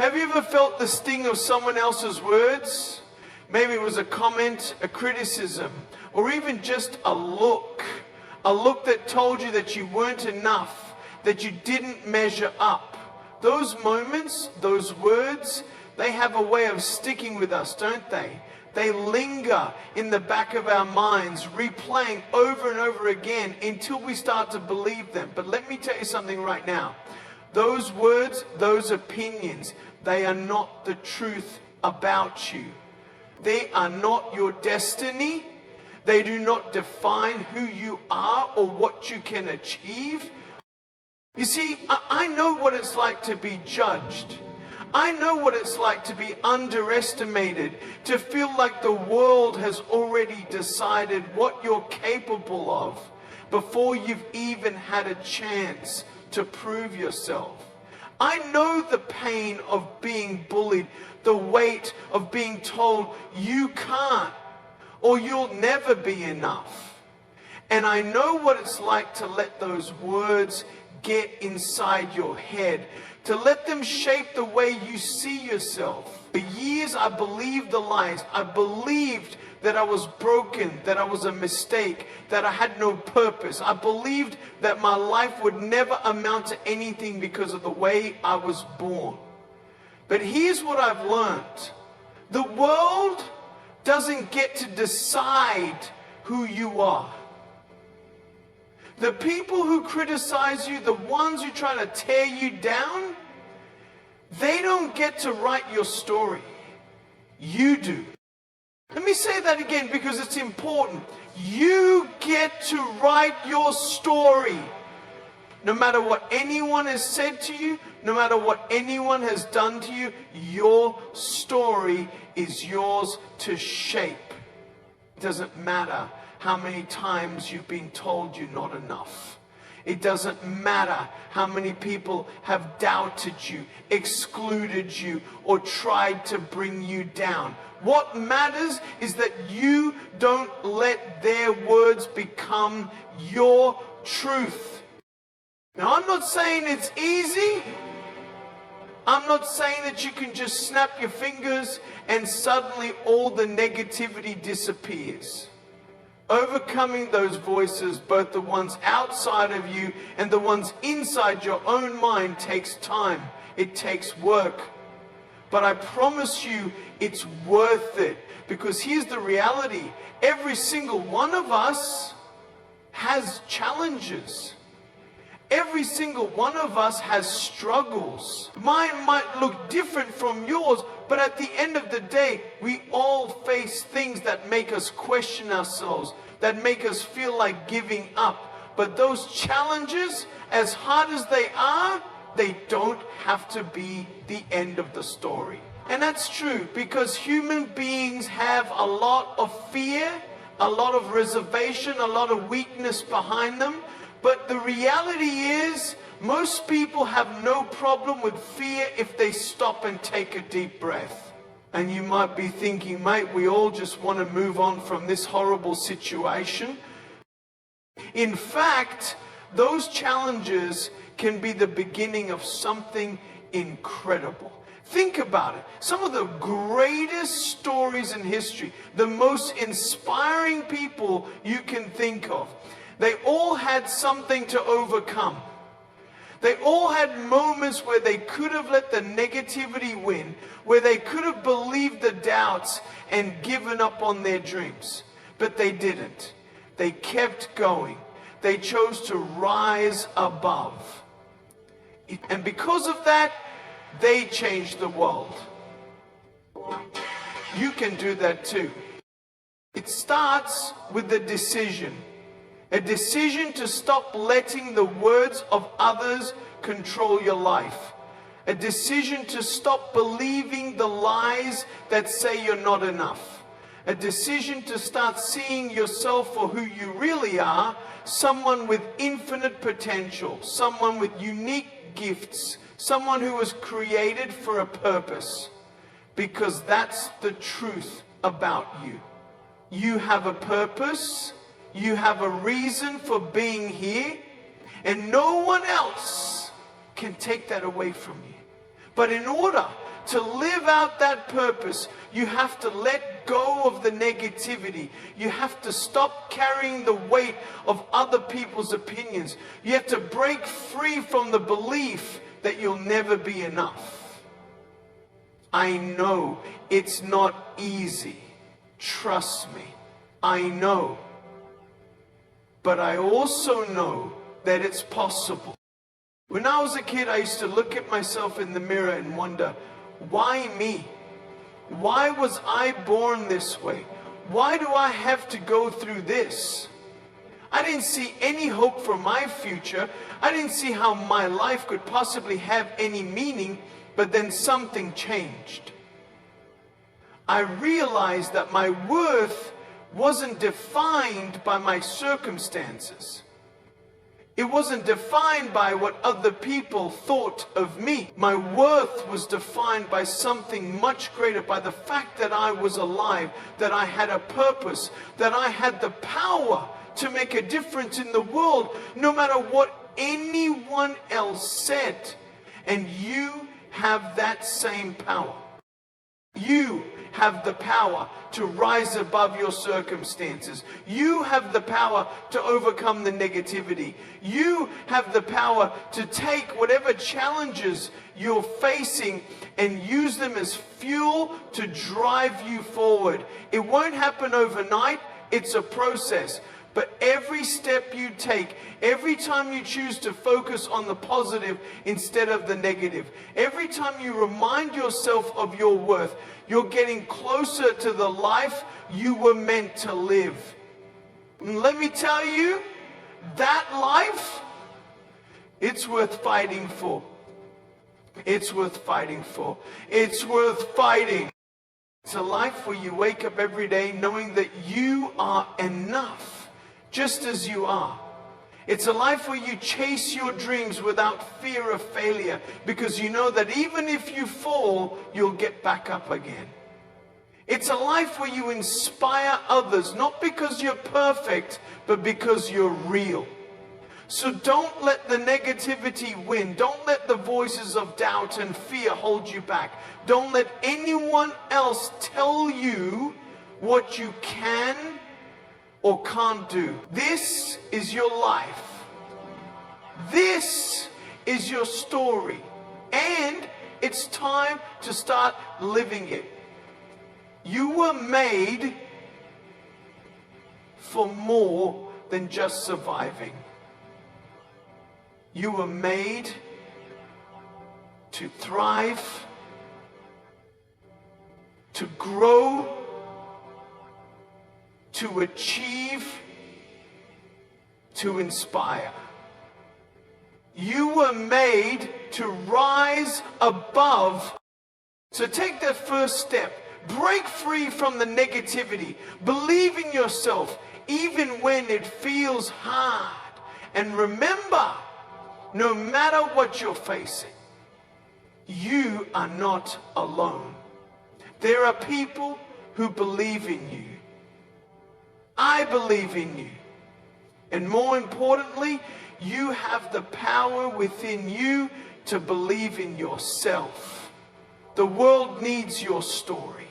Have you ever felt the sting of someone else's words? Maybe it was a comment, a criticism, or even just a look that told you that you weren't enough, that you didn't measure up. Those moments, those words, they have a way of sticking with us, don't they? They linger in the back of our minds, replaying over and over again until we start to believe them. But let me tell you something right now. Those words, those opinions, they are not the truth about you. They are not your destiny. They do not define who you are or what you can achieve. You see, I know what it's like to be judged. I know what it's like to be underestimated, to feel like the world has already decided what you're capable of before you've even had a chance to prove yourself. I know the pain of being bullied, the weight of being told you can't or you'll never be enough. And I know what it's like to let those words get inside your head, to let them shape the way you see yourself. For years I believed the lies. I believed that I was broken, that I was a mistake, that I had no purpose. I believed that my life would never amount to anything because of the way I was born. But here's what I've learned. The world doesn't get to decide who you are. The people who criticize you, the ones who try to tear you down, they don't get to write your story. You do. Let me say that again because it's important. You get to write your story. No matter what anyone has said to you, no matter what anyone has done to you, your story is yours to shape. It doesn't matter how many times you've been told you're not enough. It doesn't matter how many people have doubted you, excluded you, or tried to bring you down. What matters is that you don't let their words become your truth. Now, I'm not saying it's easy. I'm not saying that you can just snap your fingers and suddenly all the negativity disappears. Overcoming those voices, both the ones outside of you and the ones inside your own mind, takes time. It takes work. But I promise you, it's worth it. Because here's the reality. Every single one of us has challenges. Every single one of us has struggles. Mine might look different from yours, but at the end of the day, we all face things that make us question ourselves, that make us feel like giving up. But those challenges, as hard as they are, they don't have to be the end of the story. And that's true, because human beings have a lot of fear, a lot of reservation, a lot of weakness behind them. But the reality is, most people have no problem with fear if they stop and take a deep breath. And you might be thinking, mate, we all just want to move on from this horrible situation. In fact, those challenges can be the beginning of something incredible. Think about it. Some of the greatest stories in history, the most inspiring people you can think of, they all had something to overcome. They all had moments where they could have let the negativity win, where they could have believed the doubts and given up on their dreams. But they didn't. They kept going. They chose to rise above. And because of that, they changed the world. You can do that too. It starts with the decision. A decision to stop letting the words of others control your life. A decision to stop believing the lies that say you're not enough. A decision to start seeing yourself for who you really are, someone with infinite potential, someone with unique gifts, someone who was created for a purpose. Because that's the truth about you. You have a purpose. You have a reason for being here, and no one else can take that away from you. But in order To live out that purpose, you have to let go of the negativity. You have to stop carrying the weight of other people's opinions. You have to break free from the belief that you'll never be enough. I know it's not easy. Trust me. I know. But I also know that it's possible. When I was a kid, I used to look at myself in the mirror and wonder, why me? Why was I born this way? Why do I have to go through this? I didn't see any hope for my future. I didn't see how my life could possibly have any meaning, but then something changed. I realized that my worth wasn't defined by my circumstances. It wasn't defined by what other people thought of me. My worth was defined by something much greater, by the fact that I was alive, that I had a purpose, that I had the power to make a difference in the world, no matter what anyone else said. And you have that same power. You have the power to rise above your circumstances. You have the power to overcome the negativity. You have the power to take whatever challenges you're facing and use them as fuel to drive you forward. It won't happen overnight. It's a process. But every step you take, every time you choose to focus on the positive instead of the negative, every time you remind yourself of your worth, you're getting closer to the life you were meant to live. And let me tell you, that life, it's worth fighting for. It's worth fighting for. It's worth fighting. It's a life where you wake up every day knowing that you are enough. Just as you are. It's a life where you chase your dreams without fear of failure, because you know that even if you fall, you'll get back up again. It's a life where you inspire others, not because you're perfect, but because you're real. So don't let the negativity win. Don't let the voices of doubt and fear hold you back. Don't let anyone else tell you what you can or can't do. This is your life. This is your story. And it's time to start living it. You were made for more than just surviving. You were made to thrive, to grow, to achieve, to inspire. You were made to rise above. So take that first step. Break free from the negativity. Believe in yourself, even when it feels hard. And remember, no matter what you're facing, you are not alone. There are people who believe in you. I believe in you. And more importantly, you have the power within you to believe in yourself. The world needs your story.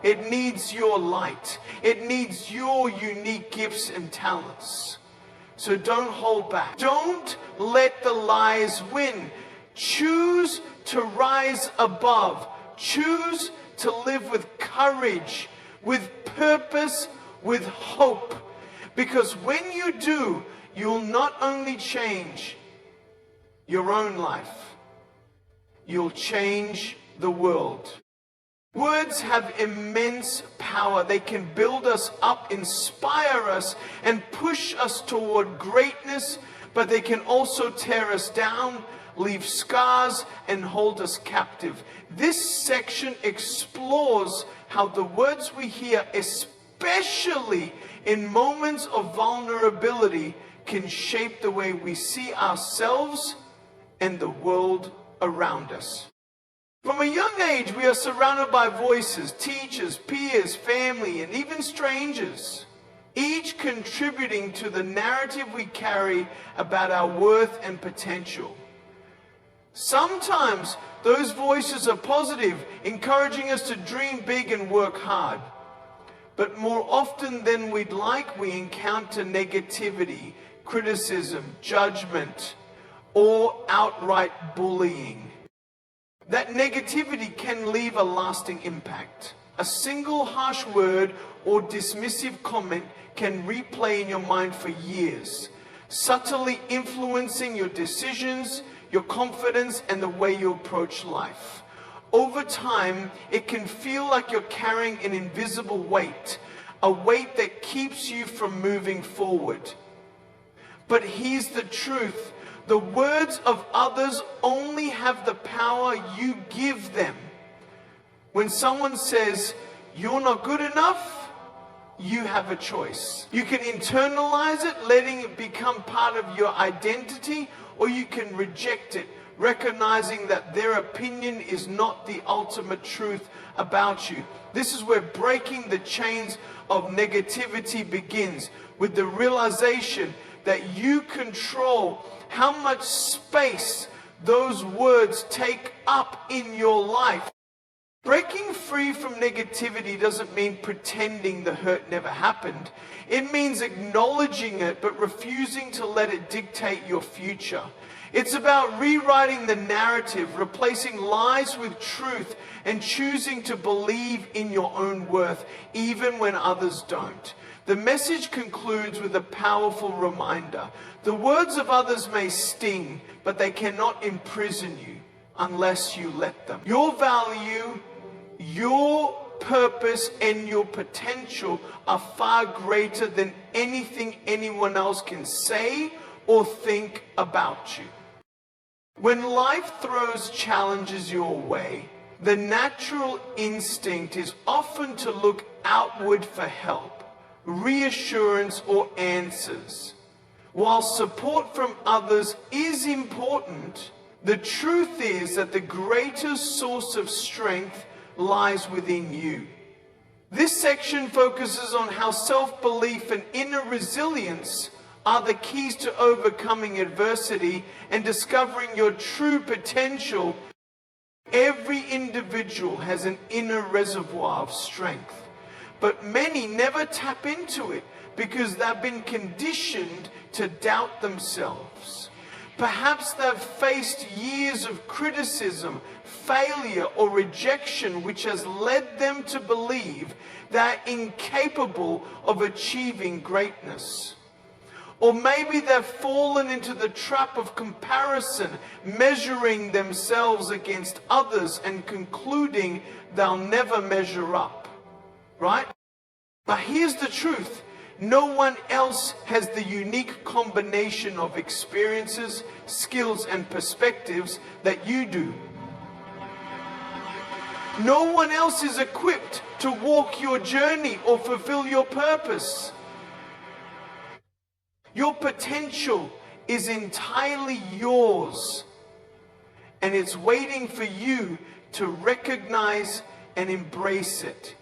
It needs your light. It needs your unique gifts and talents. So don't hold back. Don't let the lies win. Choose to rise above. Choose to live with courage, with purpose, with hope. Because when you do, you'll not only change your own life, you'll change the world. Words have immense power. They can build us up, inspire us, and push us toward greatness, but they can also tear us down, leave scars, and hold us captive. This section explores how the words we hear, especially in moments of vulnerability, can shape the way we see ourselves and the world around us. From a young age, we are surrounded by voices, teachers, peers, family, and even strangers, each contributing to the narrative we carry about our worth and potential. Sometimes those voices are positive, encouraging us to dream big and work hard. But more often than we'd like, we encounter negativity, criticism, judgment, or outright bullying. That negativity can leave a lasting impact. A single harsh word or dismissive comment can replay in your mind for years, subtly influencing your decisions, your confidence, and the way you approach life. Over time, it can feel like you're carrying an invisible weight, a weight that keeps you from moving forward. But here's the truth. The words of others only have the power you give them. When someone says, "You're not good enough," you have a choice. You can internalize it, letting it become part of your identity, or you can reject it, recognizing that their opinion is not the ultimate truth about you. This is where breaking the chains of negativity begins, with the realization that you control how much space those words take up in your life. Breaking free from negativity doesn't mean pretending the hurt never happened. It means acknowledging it, but refusing to let it dictate your future. It's about rewriting the narrative, replacing lies with truth, and choosing to believe in your own worth, even when others don't. The message concludes with a powerful reminder. The words of others may sting, but they cannot imprison you unless you let them. Your value, your purpose, and your potential are far greater than anything anyone else can say or think about you. When life throws challenges your way, the natural instinct is often to look outward for help, reassurance, or answers. While support from others is important, the truth is that the greatest source of strength lies within you. This section focuses on how self-belief and inner resilience are the keys to overcoming adversity and discovering your true potential. Every individual has an inner reservoir of strength, but many never tap into it because they've been conditioned to doubt themselves. Perhaps they've faced years of criticism, failure, or rejection, which has led them to believe they're incapable of achieving greatness. Or maybe they've fallen into the trap of comparison, measuring themselves against others and concluding they'll never measure up. Right? But here's the truth. No one else has the unique combination of experiences, skills, and perspectives that you do. No one else is equipped to walk your journey or fulfill your purpose. Your potential is entirely yours, and it's waiting for you to recognize and embrace it.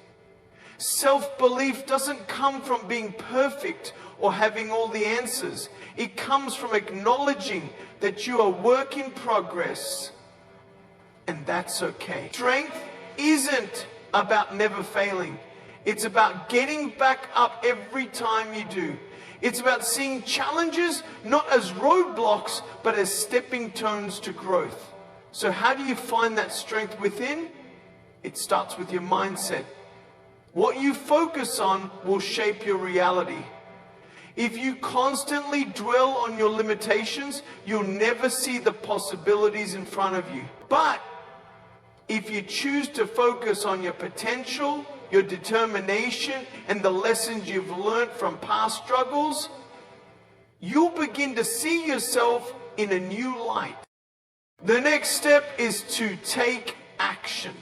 Self-belief doesn't come from being perfect or having all the answers. It comes from acknowledging that you are a work in progress, and that's okay. Strength isn't about never failing. It's about getting back up every time you do. It's about seeing challenges not as roadblocks, but as stepping stones to growth. So how do you find that strength within? It starts with your mindset. What you focus on will shape your reality. If you constantly dwell on your limitations, you'll never see the possibilities in front of you. But if you choose to focus on your potential, your determination, and the lessons you've learned from past struggles, you'll begin to see yourself in a new light. The next step is to take action.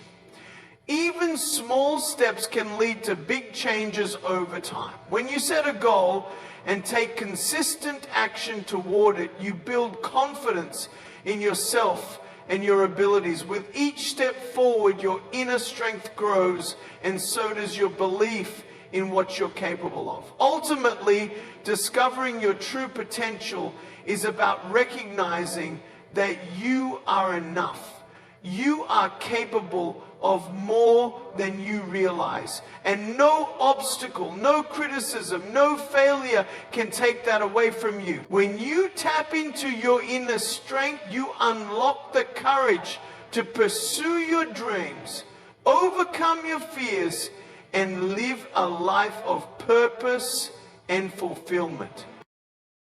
Even small steps can lead to big changes over time. When you set a goal and take consistent action toward it, you build confidence in yourself and your abilities. With each step forward, your inner strength grows, and so does your belief in what you're capable of. Ultimately, discovering your true potential is about recognizing that you are enough. You are capable of more than you realize. And no obstacle, no criticism, no failure can take that away from you. When you tap into your inner strength, you unlock the courage to pursue your dreams, overcome your fears, and live a life of purpose and fulfillment.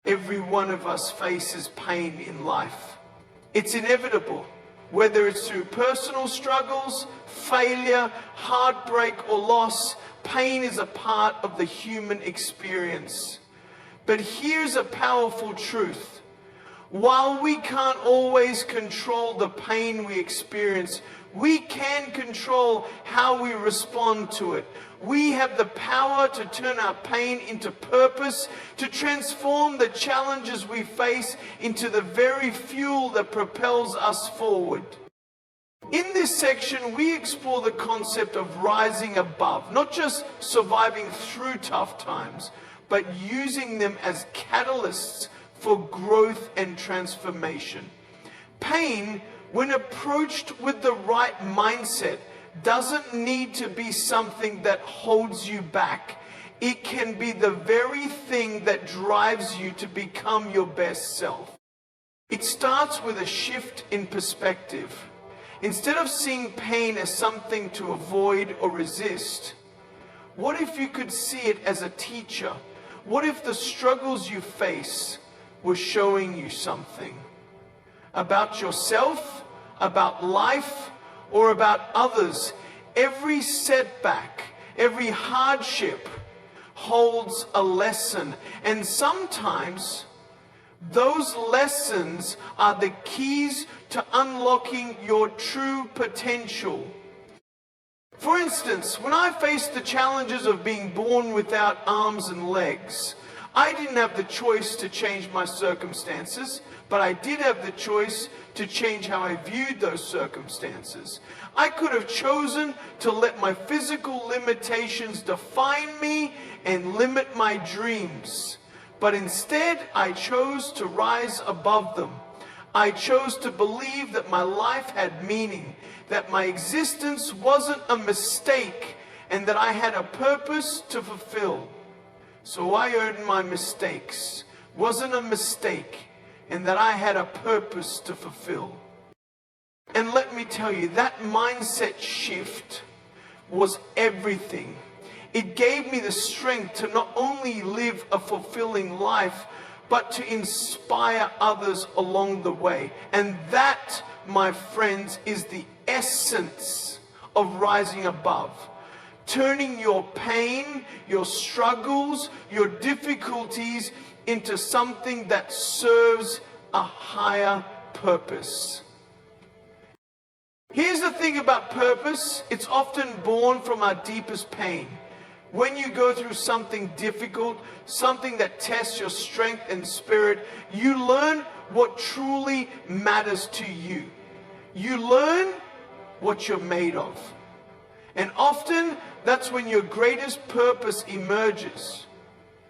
Every one of us faces pain in life. It's inevitable. Whether it's through personal struggles, failure, heartbreak, or loss, pain is a part of the human experience. But here's a powerful truth. While we can't always control the pain we experience, we can control how we respond to it. We have the power to turn our pain into purpose, to transform the challenges we face into the very fuel that propels us forward. In this section, we explore the concept of rising above, not just surviving through tough times, but using them as catalysts for growth and transformation. Pain, when approached with the right mindset, doesn't need to be something that holds you back. It can be the very thing that drives you to become your best self. It starts with a shift in perspective. Instead of seeing pain as something to avoid or resist, what if you could see it as a teacher? What if the struggles you face were showing you something about yourself, about life, or about others? Every setback, every hardship holds a lesson. And sometimes those lessons are the keys to unlocking your true potential. For instance, when I faced the challenges of being born without arms and legs, I didn't have the choice to change my circumstances, but I did have the choice to change how I viewed those circumstances. I could have chosen to let my physical limitations define me and limit my dreams. But instead, I chose to rise above them. I chose to believe that my life had meaning, that my existence wasn't a mistake, and that I had a purpose to fulfill. So I earned my mistakes, wasn't a mistake, and that I had a purpose to fulfill. And let me tell you, that mindset shift was everything. It gave me the strength to not only live a fulfilling life, but to inspire others along the way. And that, my friends, is the essence of rising above. Turning your pain, your struggles, your difficulties into something that serves a higher purpose. Here's the thing about purpose. It's often born from our deepest pain. When you go through something difficult, something that tests your strength and spirit, you learn what truly matters to you. You learn what you're made of. And often, that's when your greatest purpose emerges.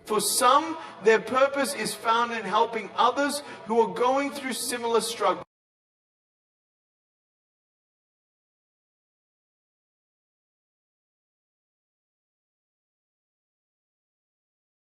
For some, their purpose is found in helping others who are going through similar struggles.